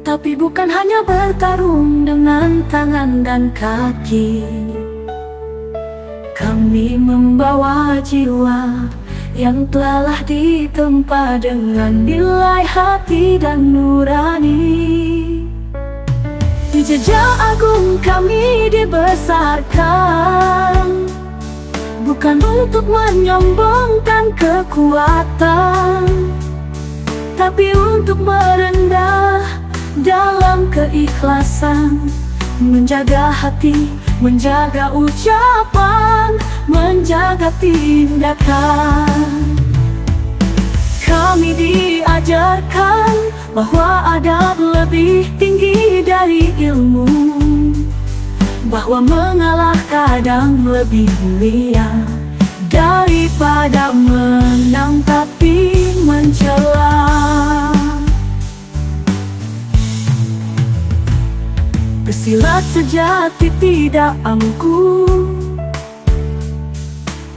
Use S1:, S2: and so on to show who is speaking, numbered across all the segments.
S1: Tapi bukan hanya bertarung dengan tangan dan kaki. Kami membawa jiwa yang telah ditempa dengan nilai hati dan nurani. Di jejak agung kami dibesarkan, bukan untuk menyombongkan kekuatan, tapi untuk merendah dalam keikhlasan, menjaga hati, menjaga ucapan, menjaga tindakan. Kami diajarkan bahwa adab lebih tinggi dari ilmu, bahwa mengalah kadang lebih mulia daripada menang tapi mencela. Pesilat sejati tidak angkuh,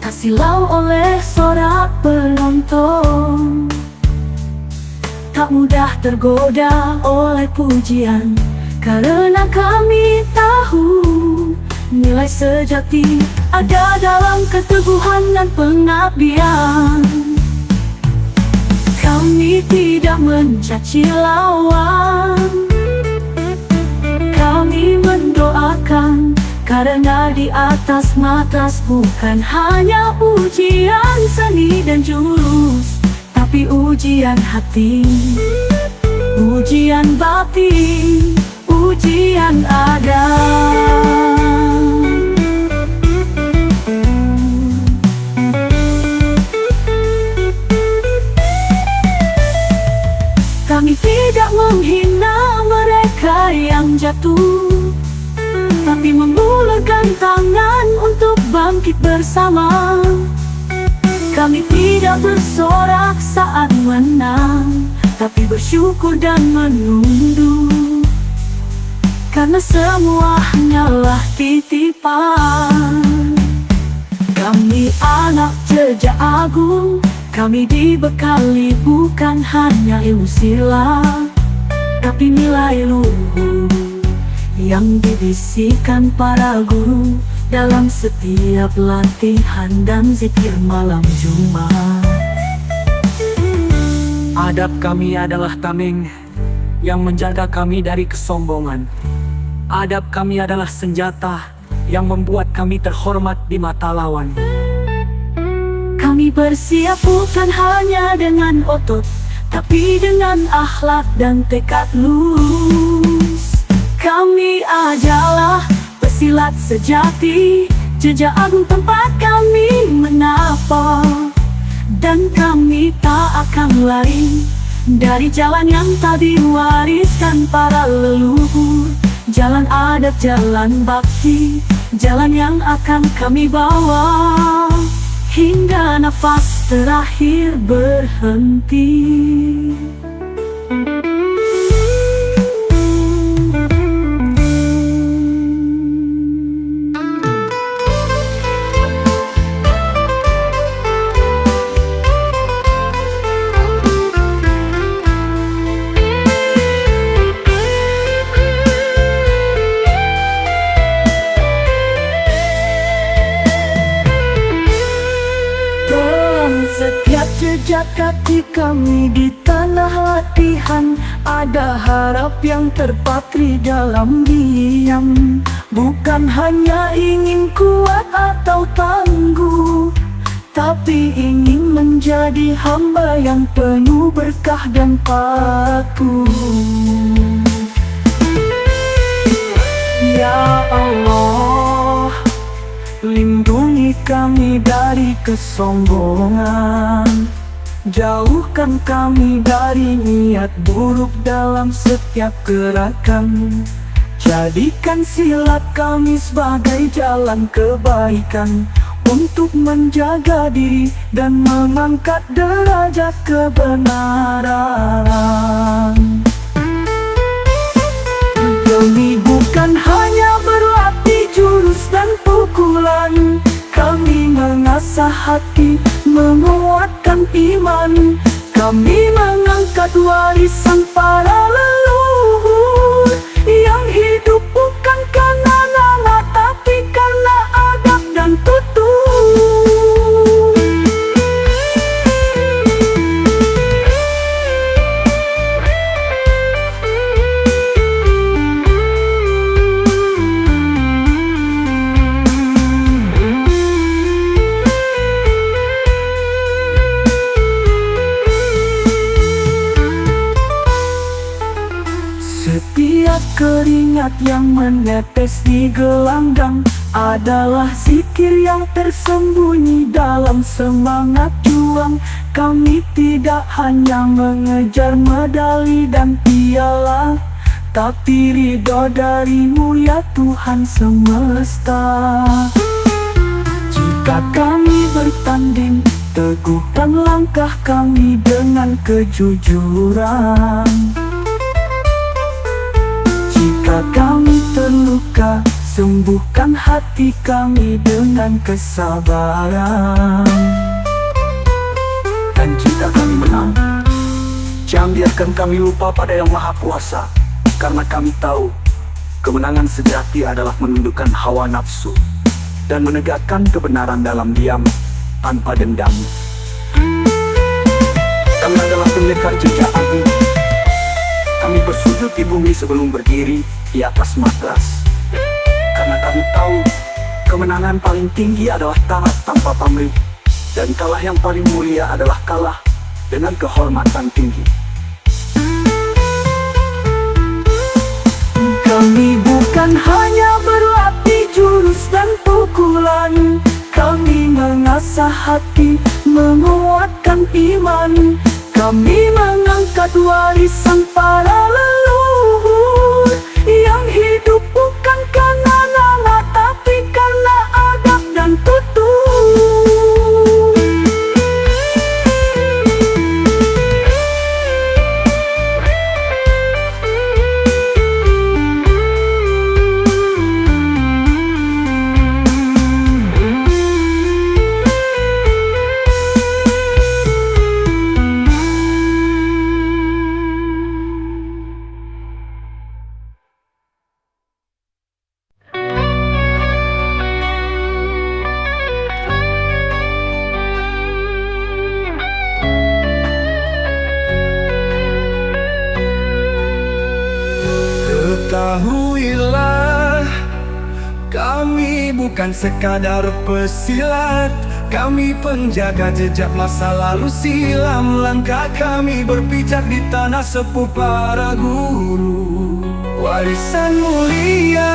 S1: tak silau oleh sorak penonton, tak mudah tergoda oleh pujian, karena kami tahu nilai sejati ada dalam keteguhan dan pengabdian. Kami tidak mencaci lawan, kami mendoakan, karena di atas matas bukan hanya ujian seni dan jurus, tapi ujian hati, ujian batin, ujian adab. Kami tidak menghina mereka yang jatuh, tapi memulurkan tangan untuk bangkit bersama. Kami tidak bersorak saat menang, tapi bersyukur dan menunduk, karena semua hanyalah titipan. Kami anak jejak agung, kami dibekali bukan hanya ilmu silat, tapi nilai luhur yang dibisikkan para guru dalam setiap latihan dan zikir malam Jumat.
S2: Adab kami adalah tameng yang menjaga kami dari kesombongan. Adab kami adalah senjata yang membuat kami terhormat di mata lawan.
S1: Kami bersiap bukan hanya dengan otot, tapi dengan akhlak dan tekad lurus. Kami adalah pesilat sejati, jejak agung tempat kami menapa, dan kami tak akan lari dari jalan yang tadi diwariskan para leluhur. Jalan adat, jalan bakti, jalan yang akan kami bawa hingga nafas terakhir berhenti. Setiap jejak kaki kami di tanah latihan, ada harap yang terpatri dalam diam. Bukan hanya ingin kuat atau tangguh, tapi ingin menjadi hamba yang penuh berkah dan patuh. Ya Allah, lindungi kami dari kesombongan, jauhkan kami dari niat buruk dalam setiap gerakan. Jadikan silat kami sebagai jalan kebaikan, untuk menjaga diri dan mengangkat derajat kebenaran. Kami bukan hanya berlatih jurus dan pukulan, kami mengasah hati, menguatkan iman. Kami mengangkat warisan para leluhur,
S2: Setiap keringat yang menetes di gelanggang adalah zikir yang tersembunyi dalam semangat juang. Kami tidak hanya mengejar medali dan piala, tapi ridho darimu ya Tuhan semesta. Jika kami bertanding, teguhkan langkah kami dengan kejujuran. Jika kami terluka, sembuhkan hati kami dengan kesabaran. Dan jika kami menang, jangan biarkan kami lupa pada Yang Maha Kuasa, karena kami tahu kemenangan sejati adalah menundukkan hawa nafsu dan menegakkan kebenaran dalam diam tanpa dendam. Kami adalah pendekar jejak agung. Kami bersujud di bumi sebelum berdiri di atas matras, karena kami tahu kemenangan paling tinggi adalah taat tanpa pamrih, dan kalah yang paling mulia adalah kalah dengan kehormatan tinggi. Kami bukan hanya berlatih jurus dan pukulan, kami mengasah hati, menguatkan iman. Kami mengangkat warisan para leluhur yang hidup bukan karena nama, tapi karena adab dan tutur.
S3: Ketahuilah, kami bukan sekadar pesilat, kami penjaga jejak masa lalu silam. Langkah kami berpijak di tanah sepuh para guru, warisan mulia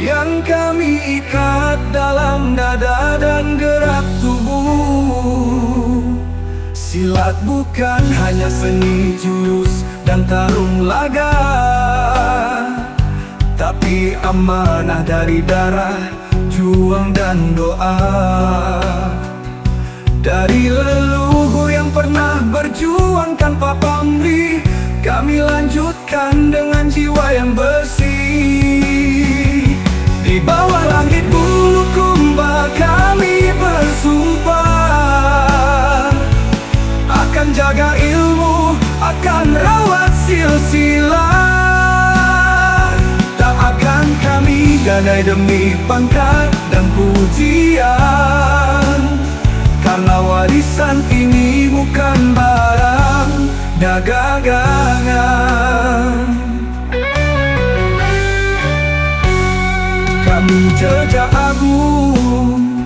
S3: yang kami ikat dalam dada dan gerak tubuh. Silat bukan hanya seni jurus dan tarung laga, tapi amanah dari darah, juang dan doa. Dari leluhur yang pernah berjuang tanpa pamrih, kami lanjutkan dengan jiwa yang bersih. Di bawah langit bulu kumbang kami bersumpah akan jaga ilmu, akan rawat silsilah. Tak akan kami gadai demi pangkat dan pujian, karena warisan ini bukan barang dagangan. Kami jejak agung,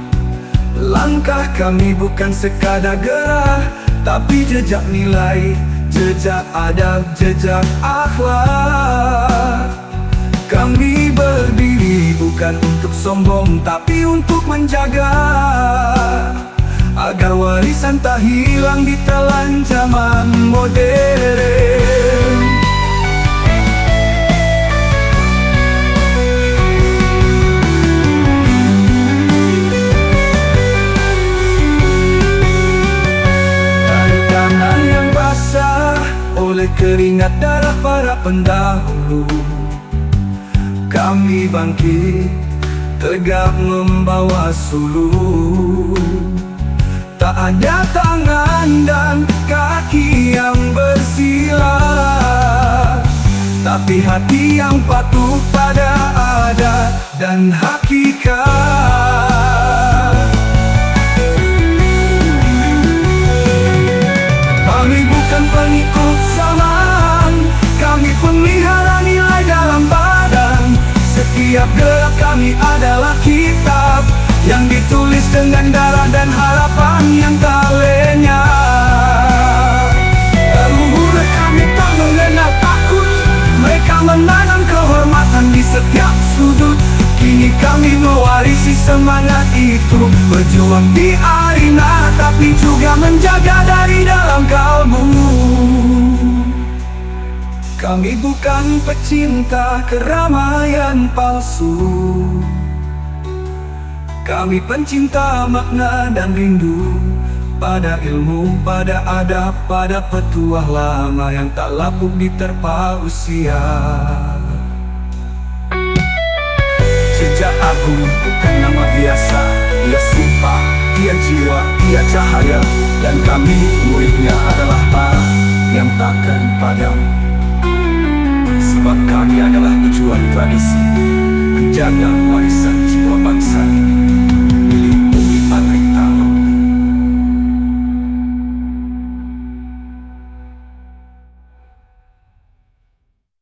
S3: langkah kami bukan sekadar gerah, tapi jejak nilai, jejak adab, jejak akhlak. Kami berdiri bukan untuk sombong, tapi untuk menjaga, agar warisan tak hilang di telan zaman modern. Oleh keringat darah para pendahulu, kami bangkit tegak membawa suluh. Tak ada tangan dan kaki yang bersilat, tapi hati yang patuh pada adat dan hakikat. Kami bukan pengikut zaman, kami pelihara nilai dalam badan. Setiap gerak kami adalah kitab yang ditulis dengan darah dan harapan yang tak lenyap. Leluhur kami tak mengenal takut, itu berjuang di arena, tapi juga menjaga dari dalam kalbu. Kami bukan pecinta keramaian palsu. Kami pencinta makna dan rindu pada ilmu, pada adab, pada petuah lama yang tak lapuk diterpa usia. Jejak Agung bukan nama biasa, ia sumpah, ia jiwa, ia cahaya, dan kami muridnya adalah para yang takkan padam. Sebab kami adalah pejuang tradisi, penjaga warisan jiwa bangsa ini.